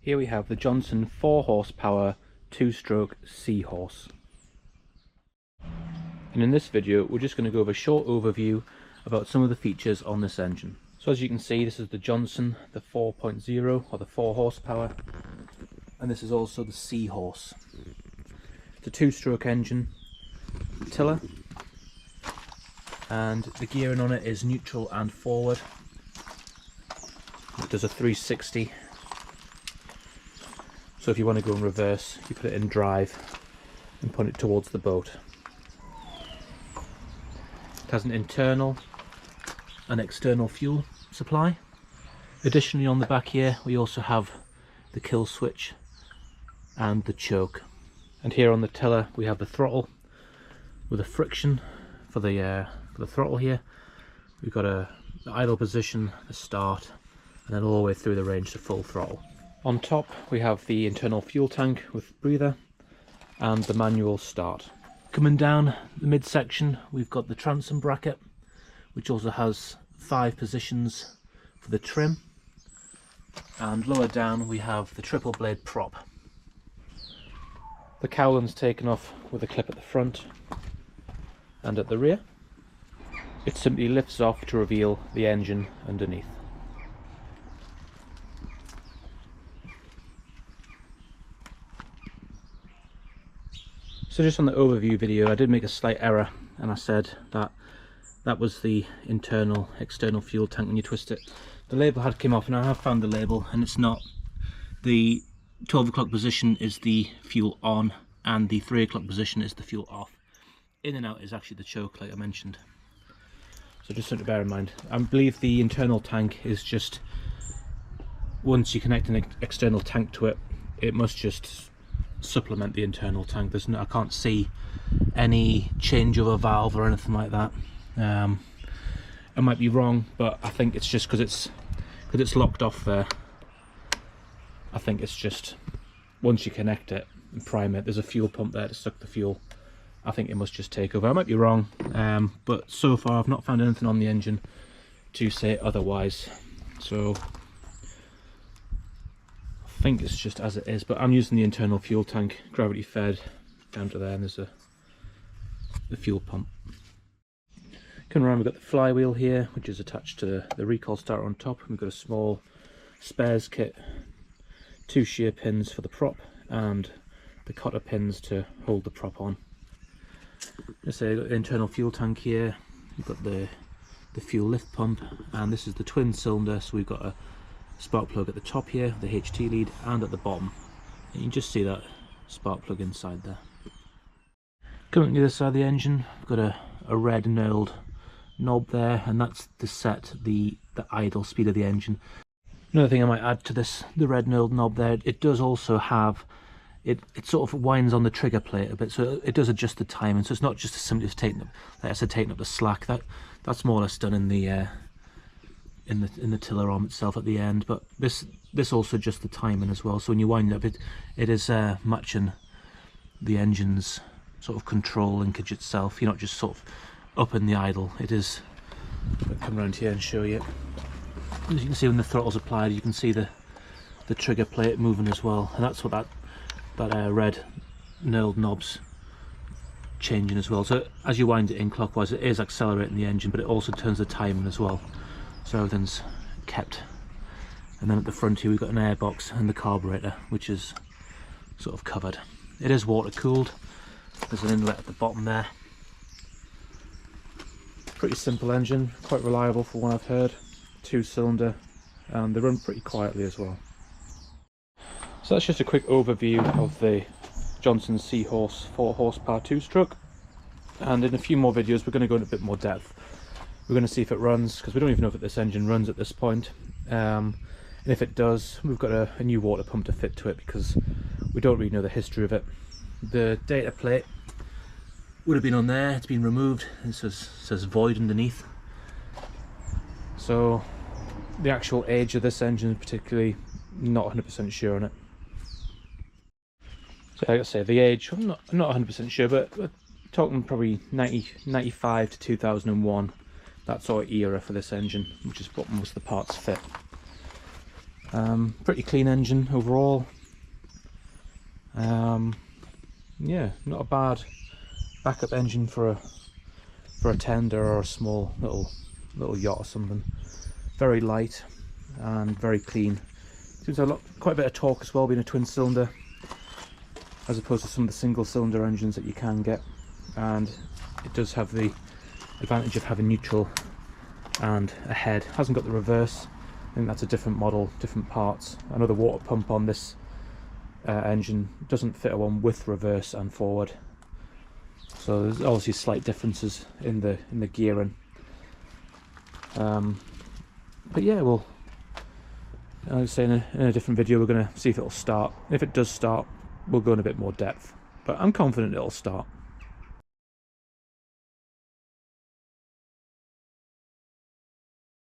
Here we have the Johnson 4 horsepower 2-stroke Seahorse. And in this video we're just going to go over a short overview about some of the features on this engine. So as you can see, this is the Johnson, the 4.0 or the 4 horsepower, and this is also the Seahorse. It's a 2-stroke engine, tiller, and the gearing on it is neutral and forward. It does a 360. So if you want to go in reverse, you put it in drive and put it towards the boat. It has an internal and external fuel supply. Additionally, on the back here we also have the kill switch and the choke. And here on the tiller we have the throttle with a friction for the throttle here. We've got the idle position, the start, and then all the way through the range to full throttle. On top we have the internal fuel tank with breather and the manual start. Coming down the midsection we've got the transom bracket, which also has 5 positions for the trim, and lower down we have the triple blade prop. The cowling's taken off with a clip at the front and at the rear. It simply lifts off to reveal the engine underneath. So just on the overview video I did make a slight error, and I said that was the internal external fuel tank when you twist it. The label had come off, and I have found the label and it's not. The 12 o'clock position is the fuel on and the 3 o'clock position is the fuel off. In and out is actually the choke, like I mentioned. So just something to bear in mind. I believe the internal tank is just, once you connect an external tank to it, it must just supplement the internal tank. There's no, I can't see any change of a valve or anything like that. I might be wrong, but I think it's just because it's locked off there. I think it's just once you connect it and prime it, there's a fuel pump there to suck the fuel. I think it must just take over. I might be wrong, but so far I've not found anything on the engine to say otherwise. So I think it's just as it is, but I'm using the internal fuel tank, gravity fed down to there, and there's the fuel pump. Coming around, we've got the flywheel here, which is attached to the recoil starter on top. We've got a small spares kit, 2 shear pins for the prop and the cotter pins to hold the prop on. Let's say the internal fuel tank here. We've got the fuel lift pump, and this is the twin cylinder, so we've got a spark plug at the top here, the HT lead, and at the bottom. And you can just see that spark plug inside there. Coming to the other side of the engine, we've got a red knurled knob there, and that's to set the idle speed of the engine. Another thing I might add to this, the red knurled knob there, it does also have, it sort of winds on the trigger plate a bit, so it does adjust the timing. So it's not just as simply as taking up, like I said, taking up the slack. That's more or less done in the tiller arm itself at the end, but this also adjusts the timing as well. So when you wind it up, it is matching the engine's sort of control linkage itself. You're not just sort of up in the idle. It is. I'll come around here and show you. As you can see, when the throttle's applied, you can see the trigger plate moving as well, and that's what that red knurled knob's changing as well. So as you wind it in clockwise, it is accelerating the engine, but it also turns the timing as well. So everything's kept. And then at the front here we've got an airbox and the carburetor, which is sort of covered. It is water cooled. There's an inlet at the bottom there. Pretty simple engine, quite reliable for what I've heard. 2-cylinder, and they run pretty quietly as well. So that's just a quick overview of the Johnson Seahorse 4 horsepower 2-stroke. And in a few more videos we're going to go into a bit more depth. We're going to see if it runs, because we don't even know if this engine runs at this point. And if it does, we've got a new water pump to fit to it, because we don't really know the history of it. The data plate would have been on there, it's been removed. It says void underneath. So the actual age of this engine, particularly, not 100% sure on it. So like I say, the age, I'm not 100% sure, but we're talking probably 95 to 2001. That sort of era for this engine, which is what most of the parts fit. Pretty clean engine overall. Yeah, not a bad backup engine for a tender or a small little yacht or something. Very light and very clean. Seems to have quite a bit of torque as well, being a twin cylinder, as opposed to some of the single cylinder engines that you can get. And it does have the advantage of having neutral and a head. Hasn't got the reverse. I think that's a different model, different parts. I know the water pump on this engine doesn't fit one with reverse and forward, so there's obviously slight differences in the gearing. But yeah, well, like I say, in a different video we're going to see if it'll start. If it does start, we'll go in a bit more depth, but I'm confident it'll start.